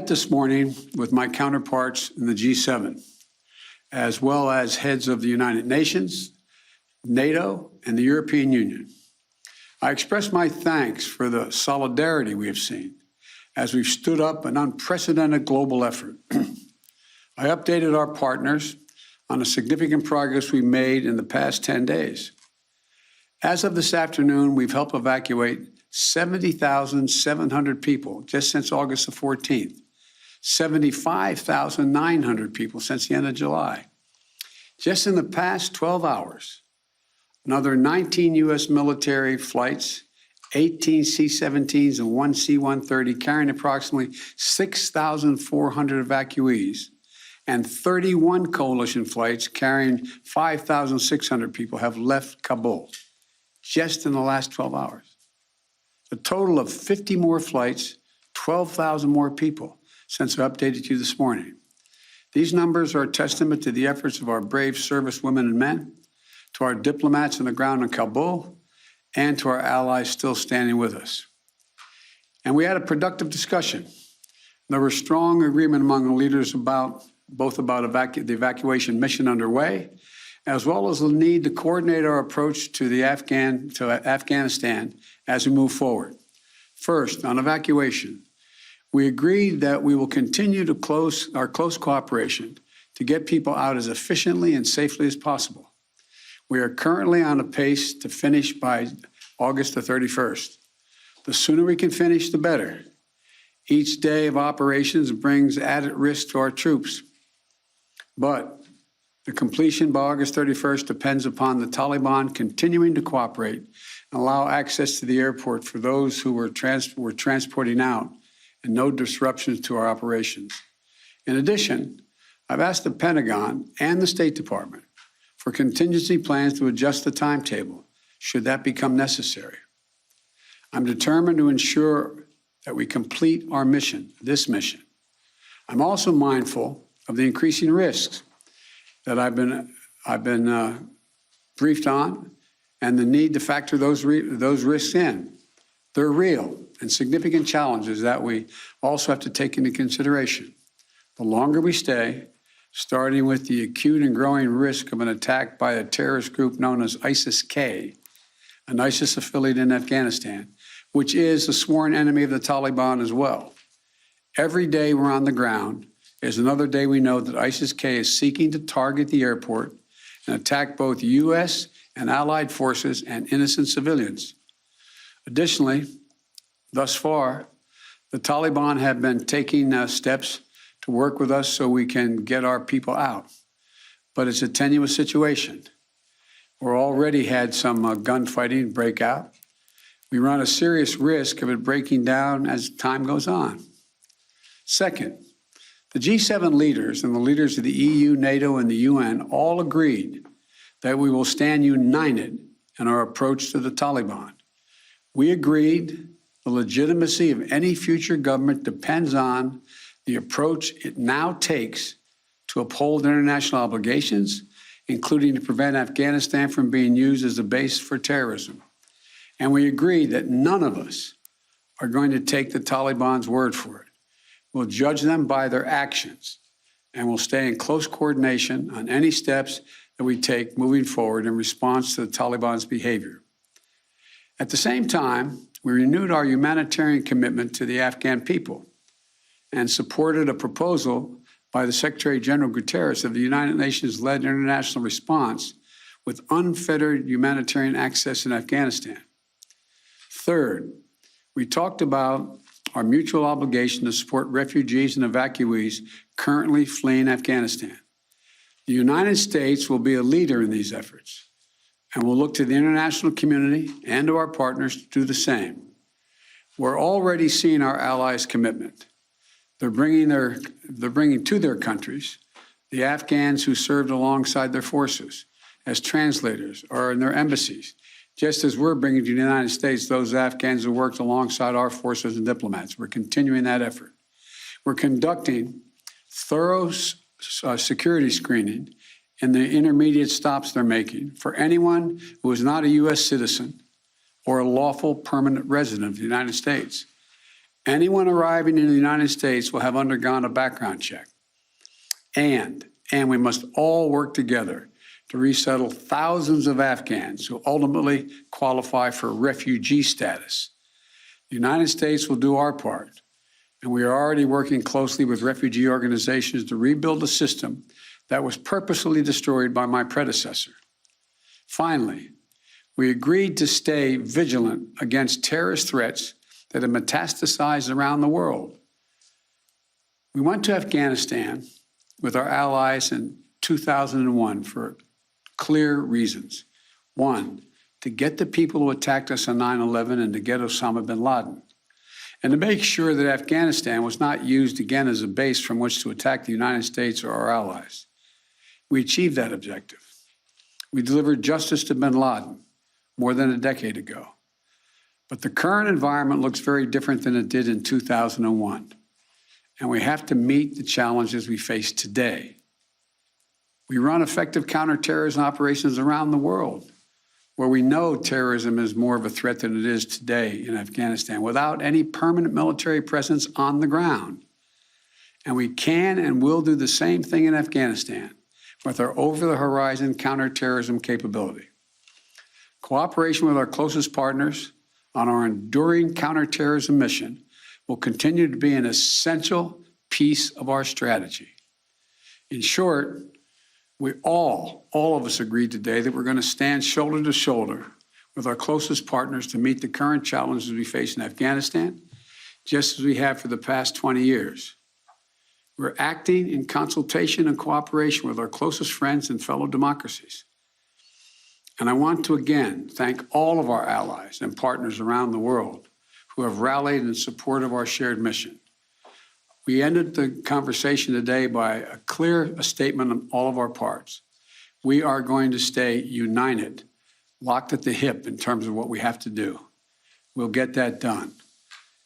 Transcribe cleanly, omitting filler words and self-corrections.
this morning with my counterparts in the G7, as well as heads of the United Nations, NATO, and the European Union. I express my thanks for the solidarity we have seen as we've stood up an unprecedented global effort. I updated our partners on the significant progress we made in the past 10 days. As of this afternoon, we've helped evacuate 70,700 people just since August the 14th, 75,900 people since the end of July. Just in the past 12 hours, another 19 U.S. military flights, 18 C-17s and 1 C-130 carrying approximately 6,400 evacuees, and 31 coalition flights carrying 5,600 people have left Kabul just in the last 12 hours. A total of 50 more flights, 12,000 more people since I updated you this morning. These numbers are a testament to the efforts of our brave service women and men, to our diplomats on the ground in Kabul, and to our allies still standing with us. And we had a productive discussion. There was strong agreement among the leaders about the evacuation mission underway, as well as the need to coordinate our approach to Afghanistan as we move forward. First, on evacuation, we agreed that we will continue to our close cooperation to get people out as efficiently and safely as possible. We are currently on a pace to finish by August the 31st. The sooner we can finish, the better. Each day of operations brings added risk to our troops, but the completion by August 31st depends upon the Taliban continuing to cooperate and allow access to the airport for those who we're transporting out and no disruptions to our operations. In addition, I've asked the Pentagon and the State Department for contingency plans to adjust the timetable should that become necessary. I'm determined to ensure that we complete our mission, this mission. I'm also mindful of the increasing risks that I've been briefed on, and the need to factor those risks in. They're real and significant challenges that we also have to take into consideration. The longer we stay, starting with the acute and growing risk of an attack by a terrorist group known as ISIS-K, an ISIS affiliate in Afghanistan, which is a sworn enemy of the Taliban as well. Every day we're on the ground is another day we know that ISIS-K is seeking to target the airport and attack both U.S. and allied forces and innocent civilians. Additionally, thus far, the Taliban have been taking steps to work with us so we can get our people out. But it's a tenuous situation. We've already had some gunfighting break out. We run a serious risk of it breaking down as time goes on. Second, the G7 leaders and the leaders of the EU, NATO, and the UN all agreed that we will stand united in our approach to the Taliban. We agreed the legitimacy of any future government depends on the approach it now takes to uphold international obligations, including to prevent Afghanistan from being used as a base for terrorism. And we agreed that none of us are going to take the Taliban's word for it. We'll judge them by their actions, and we'll stay in close coordination on any steps that we take moving forward in response to the Taliban's behavior. At the same time, we renewed our humanitarian commitment to the Afghan people and supported a proposal by the Secretary General Guterres of the United Nations-led international response with unfettered humanitarian access in Afghanistan. Third, we talked about our mutual obligation to support refugees and evacuees currently fleeing Afghanistan. The United States will be a leader in these efforts, and we'll look to the international community and to our partners to do the same. We're already seeing our allies' commitment. They're bringing to their countries the Afghans who served alongside their forces as translators or in their embassies, just as we're bringing to the United States those Afghans who worked alongside our forces and diplomats. We're continuing that effort. We're conducting thorough security screening in the intermediate stops they're making for anyone who is not a U.S. citizen or a lawful permanent resident of the United States. Anyone arriving in the United States will have undergone a background check. And we must all work together to resettle thousands of Afghans who ultimately qualify for refugee status. The United States will do our part, and we are already working closely with refugee organizations to rebuild a system that was purposely destroyed by my predecessor. Finally, we agreed to stay vigilant against terrorist threats that have metastasized around the world. We went to Afghanistan with our allies in 2001 for clear reasons. One, to get the people who attacked us on 9/11 and to get Osama bin Laden, and to make sure that Afghanistan was not used again as a base from which to attack the United States or our allies. We achieved that objective. We delivered justice to bin Laden more than a decade ago. But the current environment looks very different than it did in 2001, and we have to meet the challenges we face today. We run effective counterterrorism operations around the world, where we know terrorism is more of a threat than it is today in Afghanistan, without any permanent military presence on the ground. And we can and will do the same thing in Afghanistan with our over-the-horizon counterterrorism capability. Cooperation with our closest partners on our enduring counterterrorism mission will continue to be an essential piece of our strategy. In short, we all of us agreed today that we're going to stand shoulder to shoulder with our closest partners to meet the current challenges we face in Afghanistan, just as we have for the past 20 years. We're acting in consultation and cooperation with our closest friends and fellow democracies. And I want to again thank all of our allies and partners around the world who have rallied in support of our shared mission. We ended the conversation today by a clear statement on all of our parts. We are going to stay united, locked at the hip in terms of what we have to do. We'll get that done.